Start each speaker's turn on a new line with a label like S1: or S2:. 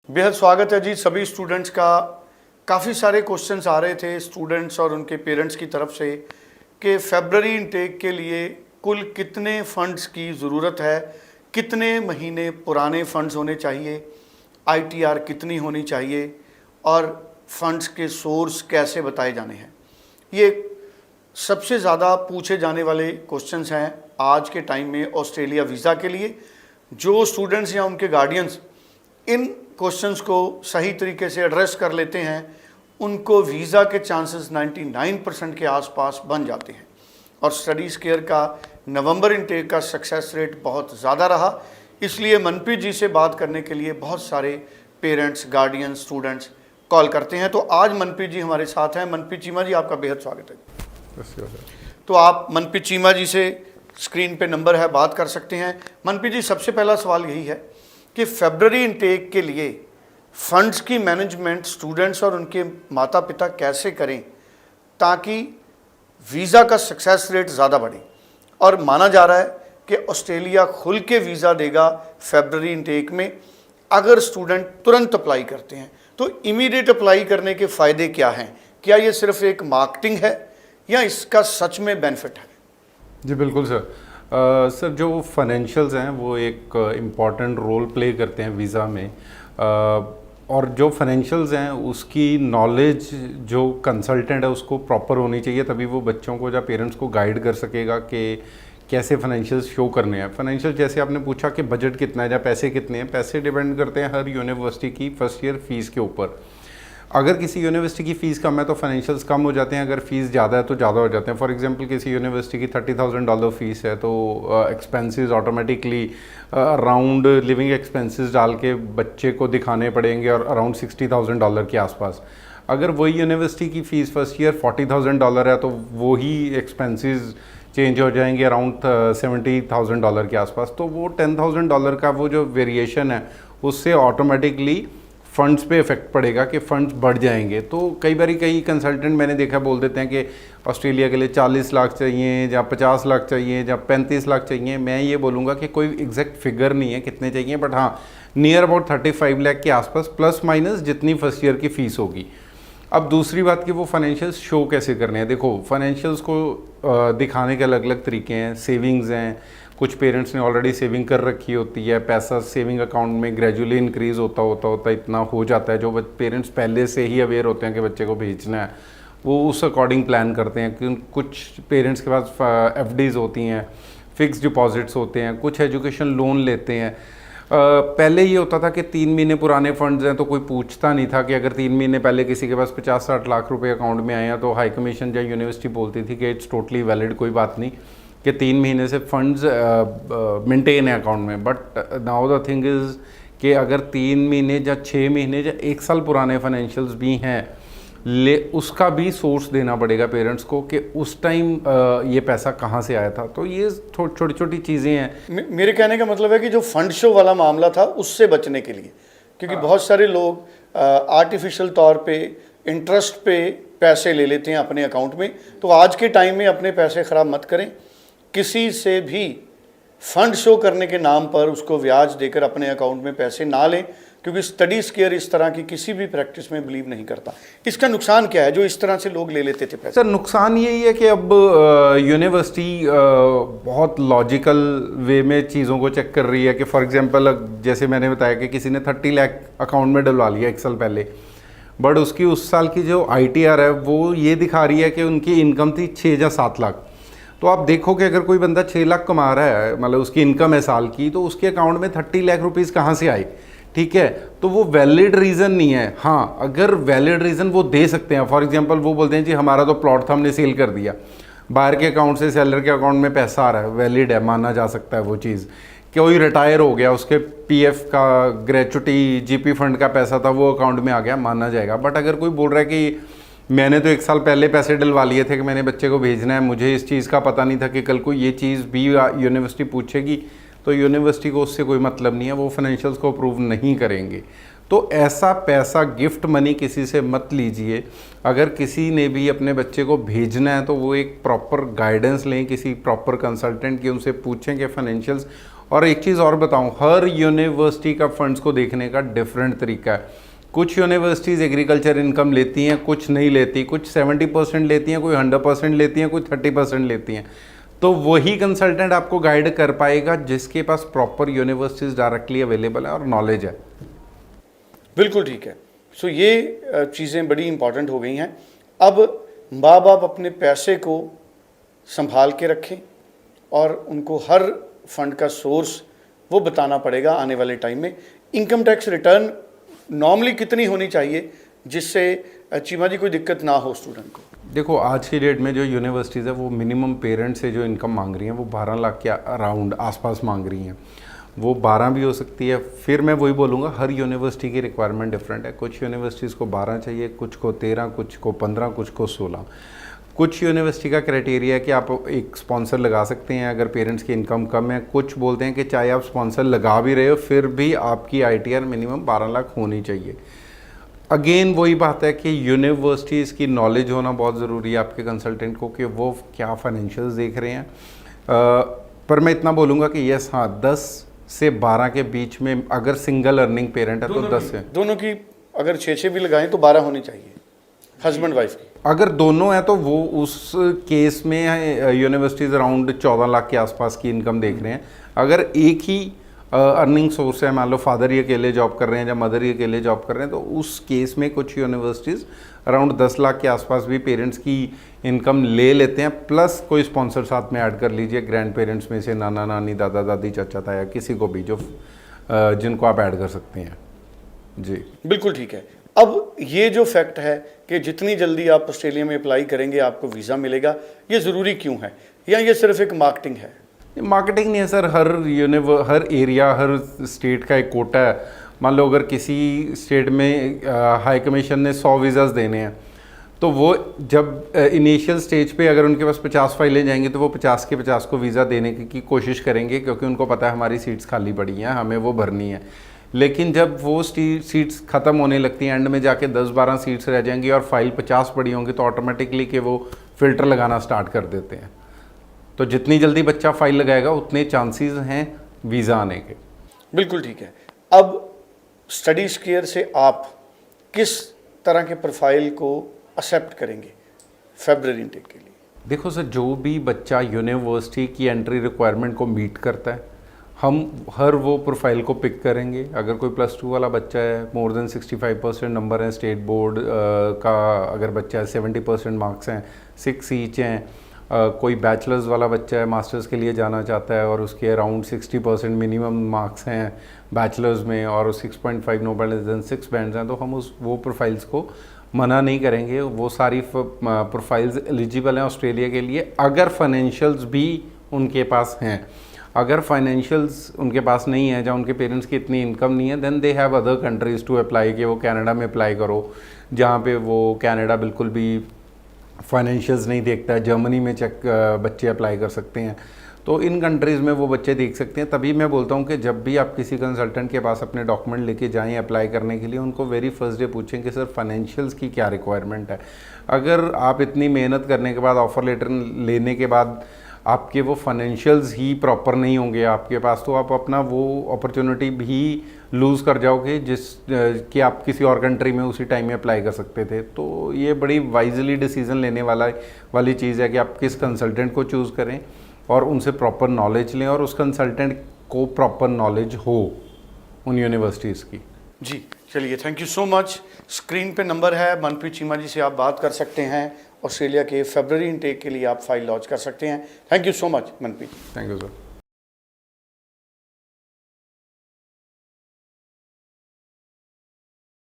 S1: बेहद स्वागत है जी सभी स्टूडेंट्स का। काफ़ी सारे क्वेश्चंस आ रहे थे स्टूडेंट्स और उनके पेरेंट्स की तरफ से कि फरवरी इनटेक के लिए कुल कितने फ़ंड्स की ज़रूरत है, कितने महीने पुराने फ़ंड्स होने चाहिए, आईटीआर कितनी होनी चाहिए और फ़ंड्स के सोर्स कैसे बताए जाने हैं। ये सबसे ज़्यादा पूछे जाने वाले क्वेश्चंस हैं आज के टाइम में ऑस्ट्रेलिया वीज़ा के लिए। जो स्टूडेंट्स या उनके गार्डियंस इन क्वेश्चंस को सही तरीके से एड्रेस कर लेते हैं उनको वीज़ा के चांसेस 99% के आसपास बन जाते हैं। और स्टडीज़ केयर का नवंबर इनटेक का सक्सेस रेट बहुत ज़्यादा रहा, इसलिए मनप्रीत जी से बात करने के लिए बहुत सारे पेरेंट्स, गार्डियंस, स्टूडेंट्स कॉल करते हैं। तो आज मनप्रीत जी हमारे साथ हैं। मनप्रीत चीमा जी, आपका बेहद स्वागत है। तो आप मनप्रीत चीमा जी से स्क्रीन पे नंबर है, बात कर सकते हैं। मनप्रीत जी, सबसे पहला सवाल यही है कि फरवरी इनटेक के लिए फंड्स की मैनेजमेंट स्टूडेंट्स और उनके माता पिता कैसे करें ताकि वीज़ा का सक्सेस रेट ज़्यादा बढ़े। और माना जा रहा है कि ऑस्ट्रेलिया खुल के वीज़ा देगा फरवरी इनटेक में अगर स्टूडेंट तुरंत अप्लाई करते हैं। तो इमीडिएट अप्लाई करने के फ़ायदे क्या हैं? क्या ये सिर्फ एक मार्केटिंग है या इसका सच में बेनिफिट है?
S2: जी बिल्कुल सर। सर जो फाइनेंशियल्स हैं वो एक इम्पॉर्टेंट रोल प्ले करते हैं वीज़ा में। और जो फाइनेंशियल्स हैं उसकी नॉलेज जो कंसल्टेंट है उसको प्रॉपर होनी चाहिए, तभी वो बच्चों को या पेरेंट्स को गाइड कर सकेगा कि कैसे फाइनेंशियल्स शो करने हैं। फाइनेंशियल जैसे आपने पूछा कि बजट कितना है या पैसे कितने हैं, पैसे डिपेंड करते हैं हर यूनिवर्सिटी की फर्स्ट ईयर फ़ीस के ऊपर। अगर किसी यूनिवर्सिटी की फ़ीस कम है तो फाइनेंशियल्स कम हो जाते हैं, अगर फ़ीस ज़्यादा है तो ज़्यादा हो जाते हैं। फॉर एग्जांपल किसी यूनिवर्सिटी की $30,000 फ़ीस है तो expenses automatically around living expenses डाल के बच्चे को दिखाने पड़ेंगे और अराउंड $60,000 के आसपास। अगर वही यूनिवर्सिटी की फ़ीस फर्स्ट ईयर $40,000 है तो वही एक्सपेंसेस चेंज हो जाएंगे अराउंड $70,000 के आसपास। तो वो $10,000 का वो जो वेरिएशन है उससे ऑटोमेटिकली फ़ंड्स पे इफेक्ट पड़ेगा कि फ़ंड्स बढ़ जाएंगे। तो कई कंसल्टेंट मैंने देखा बोल देते हैं कि ऑस्ट्रेलिया के लिए 40 लाख चाहिए या 50 लाख चाहिए या 35 लाख चाहिए। मैं ये बोलूँगा कि कोई एग्जैक्ट फिगर नहीं है कितने चाहिए, बट हाँ नियर अबाउट 35 लाख के आसपास प्लस माइनस जितनी फर्स्ट ईयर की फ़ीस होगी। अब दूसरी बात कि वो फाइनेंशियल्स शो कैसे करने हैं। देखो फाइनेंशियल्स को दिखाने के अलग अलग तरीके हैं। सेविंग्स हैं, कुछ पेरेंट्स ने ऑलरेडी सेविंग कर रखी होती है, पैसा सेविंग अकाउंट में ग्रेजुअली इंक्रीज होता इतना हो जाता है। जो पेरेंट्स पहले से ही अवेयर होते हैं कि बच्चे को भेजना है वो उस अकॉर्डिंग प्लान करते हैं। कुछ पेरेंट्स के पास एफडीज़ होती हैं, फिक्स डिपॉजिट्स होते हैं, कुछ एजुकेशन लोन लेते हैं। पहले ये होता था कि 3 महीने पुराने फंड्स हैं तो कोई पूछता नहीं था कि अगर 3 महीने पहले किसी के पास 50-60 लाख रुपए अकाउंट में आए हैं तो हाई कमीशन या यूनिवर्सिटी बोलती थी कि इट्स टोटली वैलिड, कोई बात नहीं कि 3 महीने से फंड्स मेंटेन है अकाउंट में। But now the thing is कि अगर 3 महीने या 6 महीने या 1 साल पुराने फाइनेंशियल्स भी हैं उसका भी सोर्स देना पड़ेगा पेरेंट्स को कि उस टाइम ये पैसा कहाँ से आया था। तो ये छोटी छोटी चीज़ें हैं।
S1: मेरे कहने का मतलब है कि जो फंड शो वाला मामला था उससे बचने के लिए, क्योंकि बहुत सारे लोग आर्टिफिशियल तौर पे इंटरेस्ट पे पैसे ले लेते हैं अपने अकाउंट में। तो आज के टाइम में अपने पैसे ख़राब मत करें, किसी से भी फंड शो करने के नाम पर उसको ब्याज देकर अपने अकाउंट में पैसे ना लें, क्योंकि स्टडीज़ केयर इस तरह की किसी भी प्रैक्टिस में बिलीव नहीं करता। इसका नुकसान क्या है जो इस तरह से लोग ले लेते थे पैसे?
S2: सर नुकसान यही है कि अब यूनिवर्सिटी बहुत लॉजिकल वे में चीज़ों को चेक कर रही है कि फॉर एग्जांपल जैसे मैंने बताया कि किसी ने 30 लाख अकाउंट में डलवा लिया 1 साल पहले, बट उसकी उस साल की जो ITR है वो ये दिखा रही है कि उनकी इनकम थी 6 या 7 लाख। तो आप देखो कि अगर कोई बंदा 6 लाख कमा रहा है, मतलब उसकी इनकम है साल की, तो उसके अकाउंट में 30 लाख रुपीज़ कहाँ से आए? ठीक है, तो वो वैलिड रीज़न नहीं है। हाँ अगर वैलिड रीज़न वो दे सकते हैं, फॉर एग्जांपल वो बोलते हैं जी हमारा तो प्लॉट था हमने सेल कर दिया, बाहर के अकाउंट से सेलर के अकाउंट में पैसा आ रहा है, वैलिड है, माना जा सकता है वो चीज़। कोई रिटायर हो गया, उसके PF का ग्रेचुटी GP फंड का पैसा था वो अकाउंट में आ गया, माना जाएगा। बट अगर कोई बोल रहा है कि मैंने तो 1 साल पहले पैसे डलवा लिए थे कि मैंने बच्चे को भेजना है, मुझे इस चीज़ का पता नहीं था कि कल को ये चीज़ भी यूनिवर्सिटी पूछेगी, तो यूनिवर्सिटी को उससे कोई मतलब नहीं है, वो फाइनेंशियल्स को अप्रूव नहीं करेंगे। तो ऐसा पैसा गिफ्ट मनी किसी से मत लीजिए। अगर किसी ने भी अपने बच्चे को भेजना है तो वो एक प्रॉपर गाइडेंस लें किसी प्रॉपर कंसल्टेंट की, उनसे पूछें कि फाइनेंशियल्स। और एक चीज़ और बताऊं, हर यूनिवर्सिटी का फंड्स को देखने का डिफरेंट तरीका है। कुछ यूनिवर्सिटीज़ एग्रीकल्चर इनकम लेती हैं, कुछ नहीं लेती, कुछ 70% लेती हैं, कोई 100% लेती हैं, कोई 30% लेती हैं। तो वही कंसल्टेंट आपको गाइड कर पाएगा जिसके पास प्रॉपर यूनिवर्सिटीज़ डायरेक्टली अवेलेबल है और नॉलेज है।
S1: बिल्कुल ठीक है। सो ये चीज़ें बड़ी इंपॉर्टेंट हो गई हैं। अब माँ बाप अपने पैसे को संभाल के रखें और उनको हर फंड का सोर्स वो बताना पड़ेगा आने वाले टाइम में। इनकम टैक्स रिटर्न नॉर्मली कितनी होनी चाहिए जिससे चीमा जी कोई दिक्कत ना हो स्टूडेंट को?
S2: देखो, आज की डेट में जो यूनिवर्सिटीज़ है वो मिनिमम पेरेंट से जो इनकम मांग रही हैं वो 12 लाख के अराउंड आसपास मांग रही हैं। वो 12 भी हो सकती है। फिर मैं वही बोलूँगा, हर यूनिवर्सिटी की रिक्वायरमेंट डिफरेंट है। कुछ यूनिवर्सिटीज़ को 12 चाहिए, कुछ को 13, कुछ को 15, कुछ को 16। कुछ यूनिवर्सिटी का क्राइटेरिया है कि आप एक स्पॉन्सर लगा सकते हैं अगर पेरेंट्स की इनकम कम है। कुछ बोलते हैं कि चाहे आप स्पॉन्सर लगा भी रहे हो फिर भी आपकी ITR मिनिमम 12 लाख होनी चाहिए। अगेन वही बात है कि यूनिवर्सिटीज़ की नॉलेज होना बहुत ज़रूरी है आपके कंसल्टेंट को कि वो क्या फाइनेंशियल्स देख रहे हैं। पर मैं इतना बोलूँगा कि यस, हाँ, 10 से 12 के बीच में अगर सिंगल अर्निंग पेरेंट है तो 10 है।
S1: दोनों की अगर 6 भी लगाएं तो 12 होनी चाहिए हस्बैंड वाइफ की।
S2: अगर दोनों हैं तो वो उस केस में यूनिवर्सिटीज़ अराउंड 14 लाख के आसपास की इनकम देख रहे हैं। अगर एक ही अर्निंग सोर्स है, मान लो फादर ही अकेले जॉब कर रहे हैं या मदर ही अकेले जॉब कर रहे हैं, तो उस केस में कुछ यूनिवर्सिटीज़ अराउंड 10 लाख के आसपास भी पेरेंट्स की इनकम ले लेते हैं। प्लस कोई स्पॉन्सर साथ में ऐड कर लीजिए, ग्रैंड पेरेंट्स में से नाना नानी, दादा दादी, चाचा ताया, किसी को भी जो जिनको आप ऐड कर सकते हैं। जी
S1: बिल्कुल ठीक है। अब ये जो फैक्ट है कि जितनी जल्दी आप ऑस्ट्रेलिया में अप्लाई करेंगे आपको वीज़ा मिलेगा, ये ज़रूरी क्यों है, या ये सिर्फ एक मार्केटिंग है?
S2: मार्केटिंग नहीं है सर। हर एरिया, हर स्टेट का एक कोटा है। मान लो अगर किसी स्टेट में हाई कमीशन ने 100 वीज़ाज़ देने हैं तो वो जब इनिशियल स्टेज पे अगर उनके पास 50 फाइलें जाएंगी तो वो 50 के 50 को वीज़ा देने की कोशिश करेंगे, क्योंकि उनको पता है हमारी सीट्स खाली पड़ी हैं, हमें वो भरनी है। लेकिन जब वो सीट्स ख़त्म होने लगती हैं, एंड में जाके 10-12 सीट्स रह जाएंगी और फाइल 50 पड़ी होंगी, तो ऑटोमेटिकली कि वो फ़िल्टर लगाना स्टार्ट कर देते हैं। तो जितनी जल्दी बच्चा फाइल लगाएगा उतने चांसेस हैं वीज़ा आने के।
S1: बिल्कुल ठीक है। अब स्टडीज़ केयर से आप किस तरह के प्रोफाइल को एक्सेप्ट करेंगे फरवरी इनटेक के लिए?
S2: देखो सर, जो भी बच्चा यूनिवर्सिटी की एंट्री रिक्वायरमेंट को मीट करता है, हम हर वो प्रोफाइल को पिक करेंगे। अगर कोई +2 वाला बच्चा है, मोर देन 65% नंबर है, स्टेट बोर्ड का अगर बच्चा है, 70% मार्क्स हैं, 6 ईच हैं, कोई बैचलर्स वाला बच्चा है, मास्टर्स के लिए जाना चाहता है और उसके अराउंड 60% मिनिमम मार्क्स हैं बैचलर्स में और 6.5 नो बेटर देन 6 बैंड्स हैं, तो हम वो प्रोफाइल्स को मना नहीं करेंगे। वो सारी प्रोफाइल्स एलिजिबल हैं ऑस्ट्रेलिया के लिए अगर फाइनेंशियल्स भी उनके पास हैं। अगर फाइनेंशियल्स उनके पास नहीं है, या उनके पेरेंट्स की इतनी इनकम नहीं है, then they have other countries to apply, कि वो कनाडा में अप्लाई करो जहाँ पे वो कनाडा बिल्कुल भी फाइनेंशियल्स नहीं देखता है। जर्मनी में बच्चे अप्लाई कर सकते हैं, तो इन कंट्रीज़ में वो बच्चे देख सकते हैं। तभी मैं बोलता हूँ कि जब भी आप किसी कंसल्टेंट के पास अपने डॉक्यूमेंट लेके जाएं अप्लाई करने के लिए, उनको वेरी फर्स्ट डे पूछें कि सर फाइनेंशियल्स की क्या रिक्वायरमेंट है। अगर आप इतनी मेहनत करने के बाद, ऑफ़र लेटर लेने के बाद आपके वो फाइनेंशियल्स ही प्रॉपर नहीं होंगे आपके पास, तो आप अपना वो अपॉर्चुनिटी भी लूज़ कर जाओगे कि आप किसी और कंट्री में उसी टाइम में अप्लाई कर सकते थे। तो ये बड़ी वाइजली डिसीज़न लेने वाली चीज़ है कि आप किस कंसल्टेंट को चूज़ करें और उनसे प्रॉपर नॉलेज लें, और उस कंसल्टेंट को प्रॉपर नॉलेज हो उन यूनिवर्सिटीज़ की।
S1: जी चलिए, thank you so much. Screen पे नंबर है, मनप्रीत चीमा जी से आप बात कर सकते हैं। ऑस्ट्रेलिया के फरवरी इनटेक के लिए आप फाइल लॉन्च कर सकते हैं। Thank you so much Manpreet.
S2: Thank you sir.